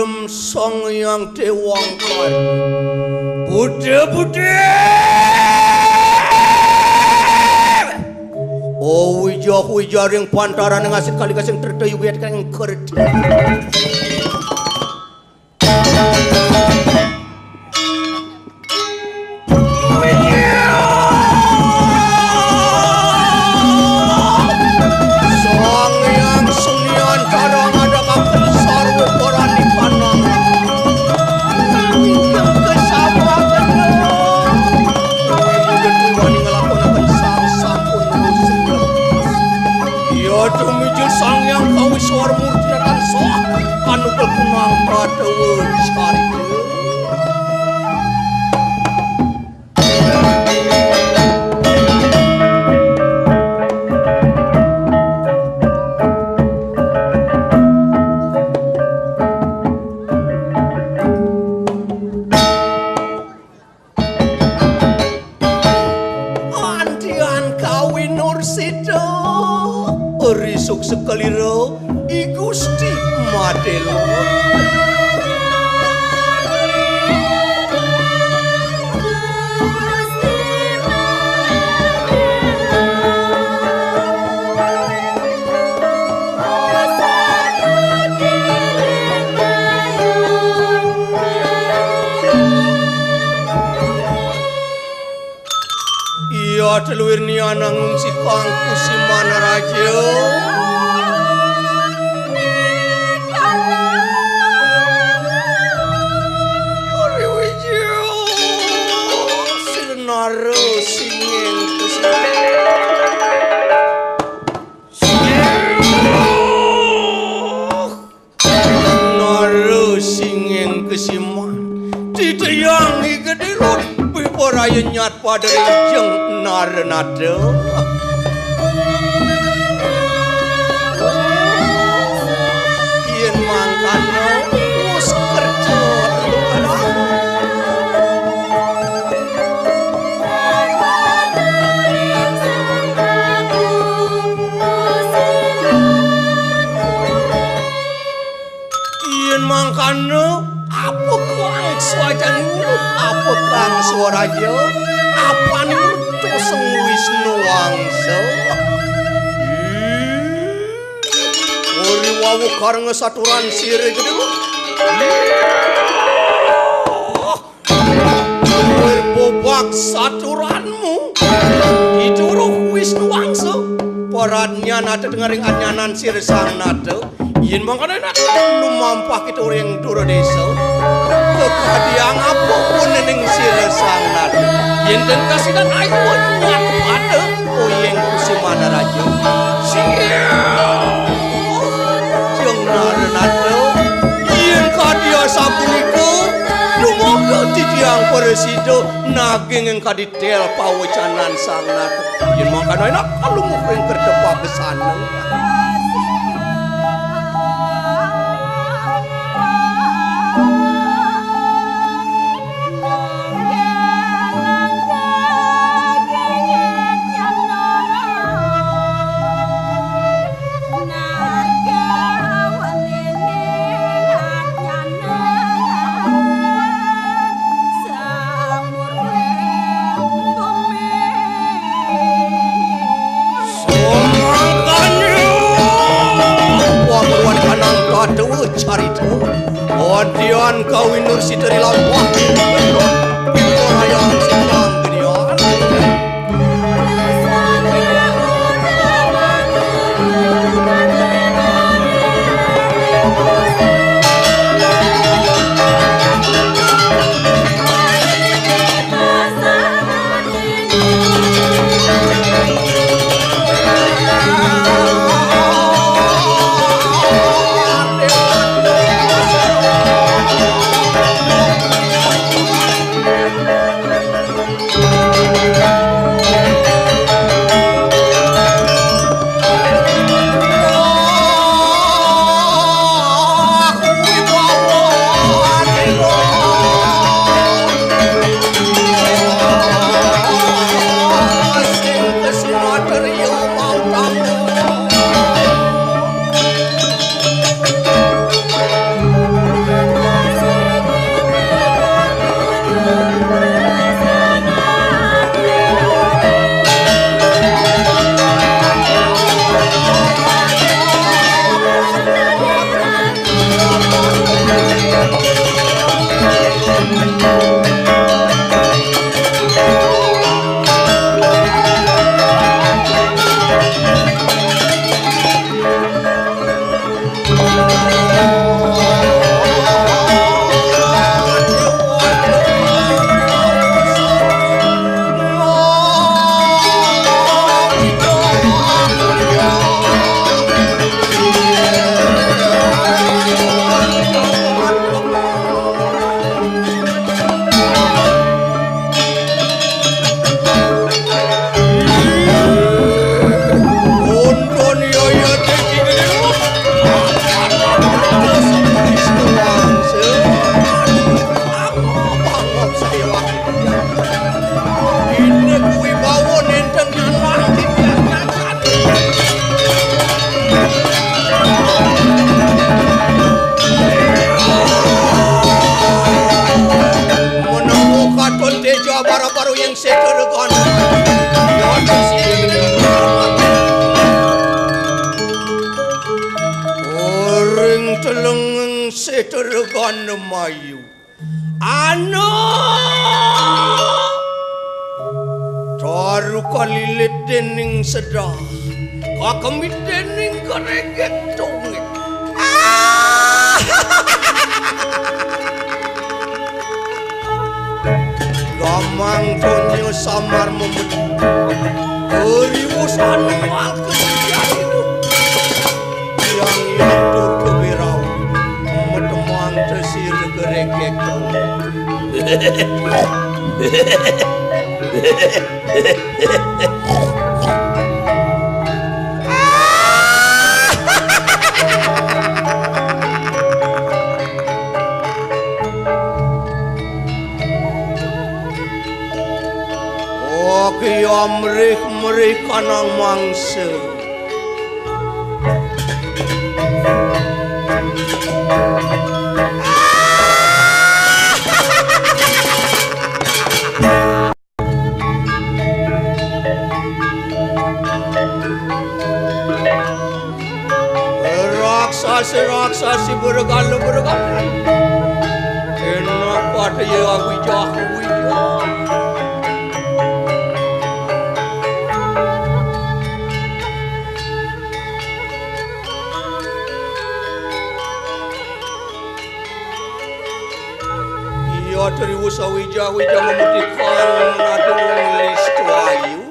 Urem Sang Hyang Dewangkar Bude Oh wijah-wijah yang pantaran ngasih kali kasih terdayu biar kan yang kerja Sang yang kau suara murti dan soh anu berkunang pada cari andian kawin Nursida risuk sekali ro I Gusti Madelo iya teluir ni anang si kangku si mana raja Naro singing Naro singing kesiman tidak yang gede rot biporaya nyat pada jeng narenado yen mangkano mus kerja mangkano apa kang swajan apa kang suaraja apa nutu seng Wisnu Wangsa ori wawu kareng saturan sire gede lu bobak saturanmu dituruh Wisnu Wangsa paradnya nate dengaring anyanan sire sang nate yen mangkana enak lu mampah kita orang yang dura desa kekadiang apapun nening sire sang nat yen dan kasih dan ayu nyat pada oyeng kusimana raja jeng narenado yen kadia sabuniku lumoga titiang peresido naging yang kaditel pawacanan sang nat yen mangkana enak lu mukring kerdepak kesana cari tu Odian kawin Nursi dari lawak Rayang sedang genian surgane mayu anu taru kalilit dening sedah kakemit dening kereget tungit gamang tonyo samar memedi keriusan wal kejadian yang hidur kewirau metemang tesir gerekek Oke amrih kanang mangsa raksasi bergalu enak pada ya wijah iya dari usaha wijah memutihkan menadu menulis tuayu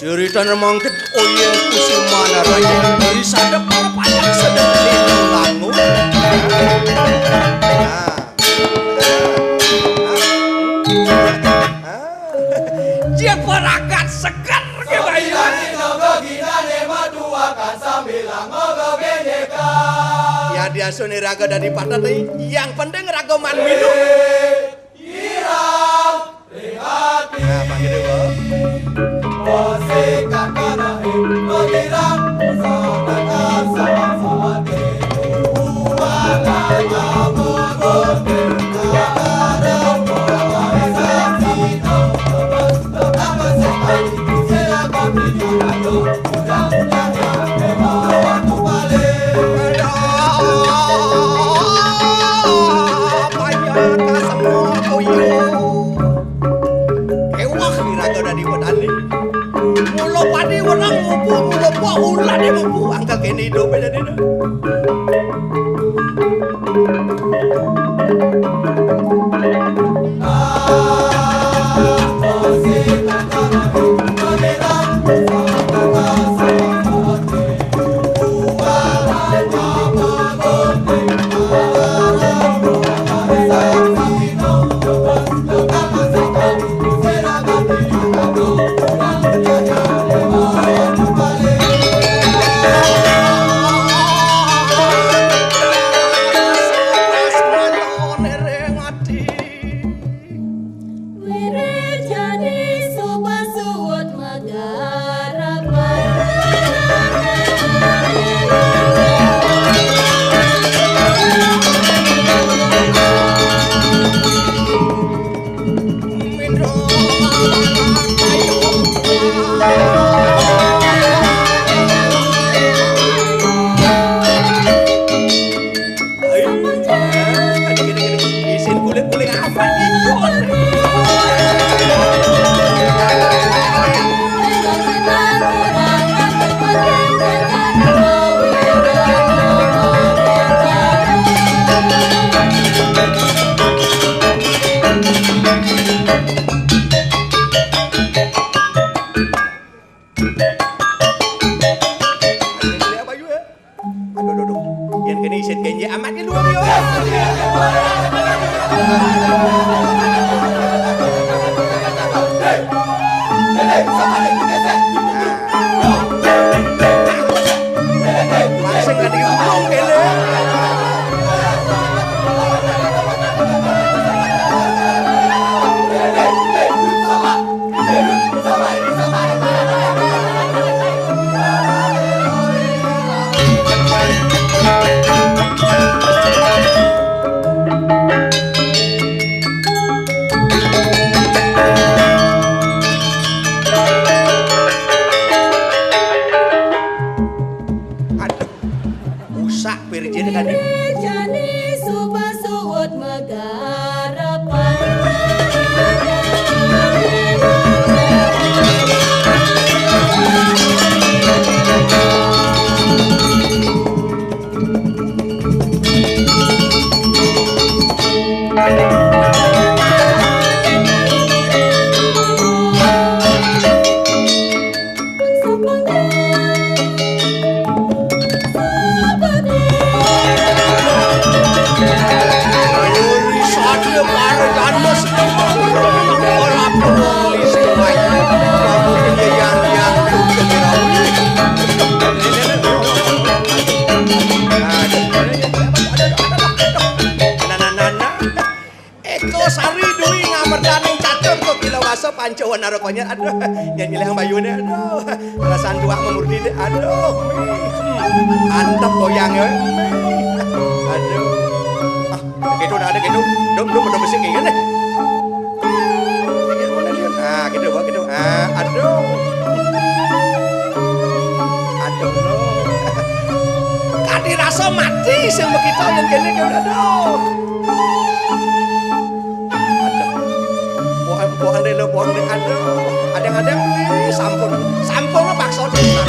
Cerita mangket oyeng kusil mana raya dari sadap para payak sedang langu. bilang mogok bineka. Ya dia suni raga dari patati, yang penting raga man minum. Irang ringati. Nah, panggil dulu. Musik kakanahi mengirang bersama sama-sama. Uanganya mogok bineka. Ada orang sasino. Apa sekali silakan dijual. Undang-undang yang membawa kembali. Mulo padi wenang mupu, mulo po ulan di mupu, angka kini hidupnya jadi. Pancawan narokonya, aduh, nyanyi yang bayunya, aduh, perasaan tua memurni deh, aduh, antep goyang ya, aduh, gitu udah ada gitu, dong udah besi kayak gini, gitu, aduh, kadi rasa mati sih begitu yang gini kan, aduh. Buang deh lo, buang deh, aduh, ada sampun paksa deh.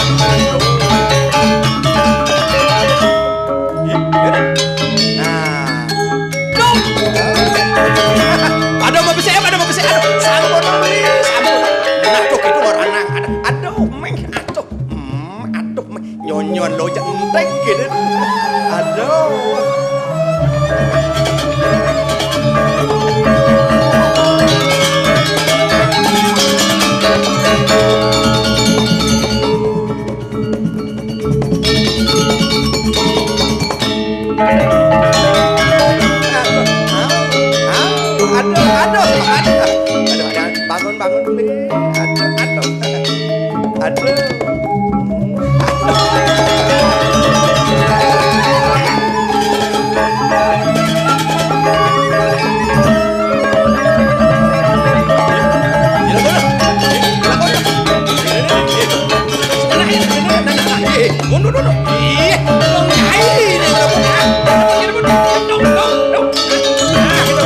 Nah, dong, pada mau besi, aduh, sampun. Nah, cok itu orang nang, aduh, nyonyon lo jantek gitu, aduh. Ih, dong nyai ini udah punya. Dong. Nah, gitu.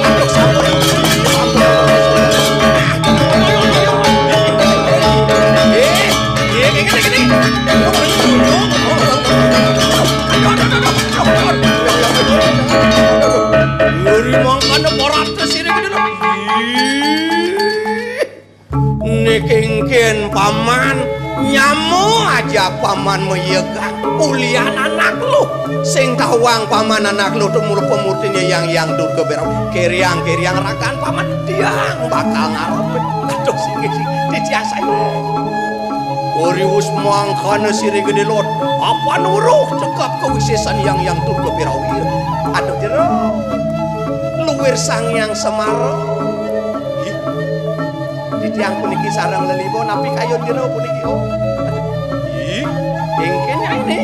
Aduh, sampun. Gini. Ngeri mangkana porat kesini gini loh. Nikingkin paman nyamu aja paman meyegang ulian anak lu sing tawang paman anak lu tumul pemutinya yang durga berau keriang rakan paman diang bakal ngarepet aduh sing diciasai Orius mangkana siri gede lot apa nuruh cekap kewisesan yang durga berau aduh jero luwir sang yang Semaro yang puniki sarang lelibo napi kayon jero puniki ih engkenya ini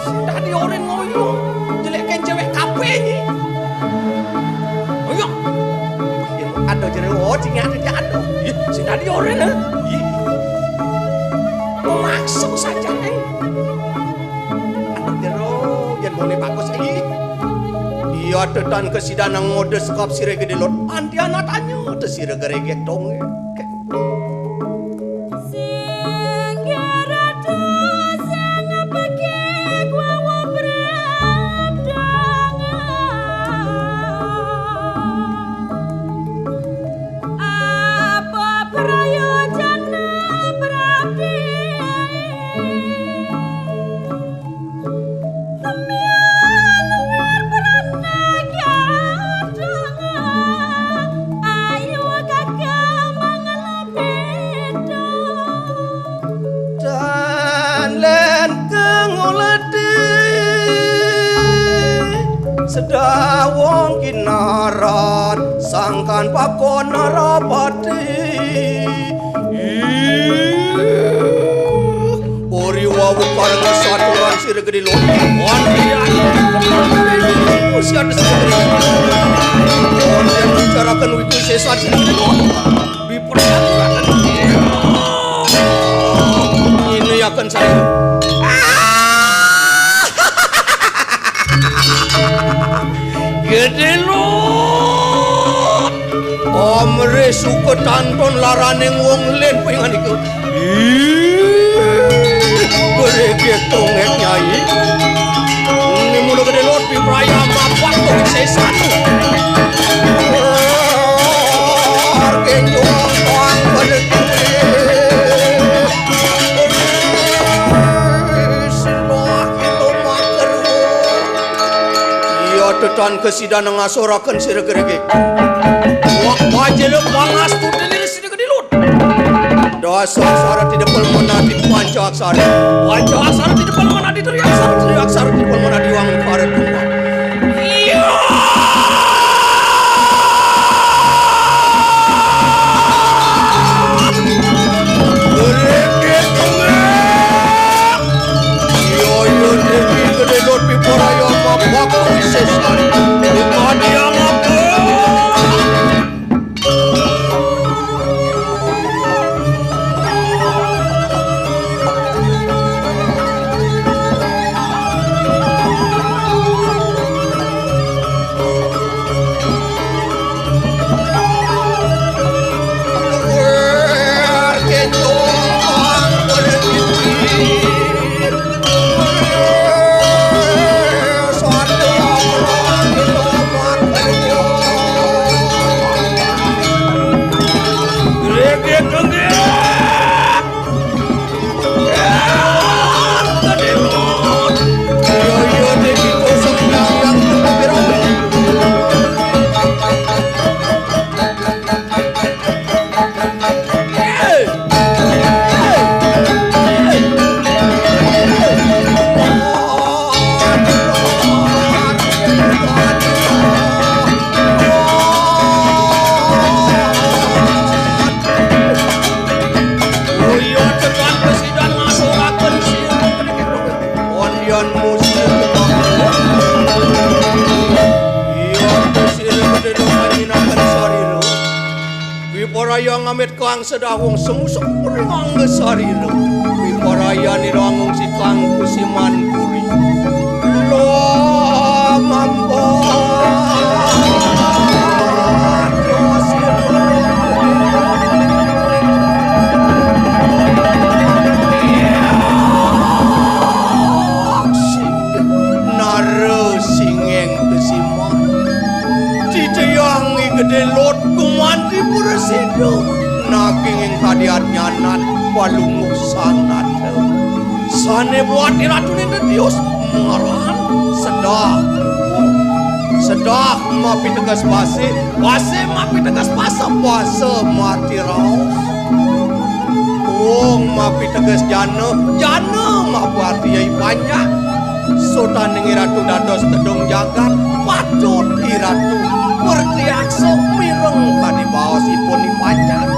sudah dioren ngoyong jelekkan cewek kape ini ngoyong aduh jero cingnya aduh ih sudah dioren ih maksud saja nih aduh jero yang boleh bagus iya tetan kesidanang ngode sekap sire gede lot antiana tanya sire geregek dong sedawong kinaran sangkan pakon narapati ori wawu karena saturan sire gede lo wandian usia desire wandian bicarakan wiku sesa sire gede lo diperhatikan ini akan saya gede lo omre suka tanton larane wong len pengen iku beregek tongek nyai ini mulu gede lo pi praya mapak tuh sesan arkenyo toang pada tetan kesidan ngasorakan sire gerege wak wajele pangas tu delir sire gedilut dasar aksara tidak perlu menadi panca aksara tidak perlu menadi dari aksara tidak perlu menadi wang karet kumpa iya gerege tengah yo devi gedilut piporayo mabak sesan bukan dia mampu yang amit kang sedawung semusuk ring anggesari lu Piparaya ni rangung si Kang Kusiman Puri. Lo mampo. Gede lot kumanti purasido naging ing kadiat nyanat palunguh sangat sane buat iratune Dios mengaran sedah mapi tegas base mapi tegas base mati raus mapi tegas jana mapi arti yai banyak sultan iratu dados tedong jagat patut iratu bertiakso mireng tadi baos ipun dipanjang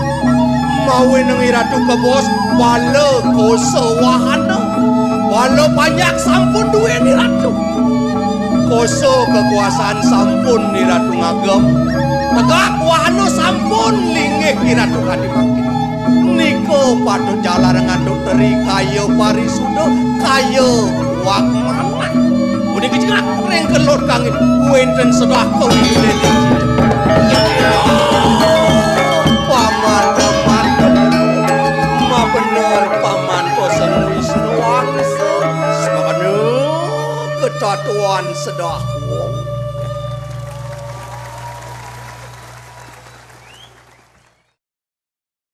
mawe neng iratu ke bos wala koso wahana wala banyak sampun duwe ni ratu koso kekuasaan sampun ni ratu ngagem tegak wahana sampun linggih ni ratu kadimangkin niko patut jalan nganduk teri kaya parisuda kaya wakmana udah kecil reng kelot kangin wenten sedah kau ini paman ma bener paman kosen Wisnu Wangsa sebagai ketatuan sedah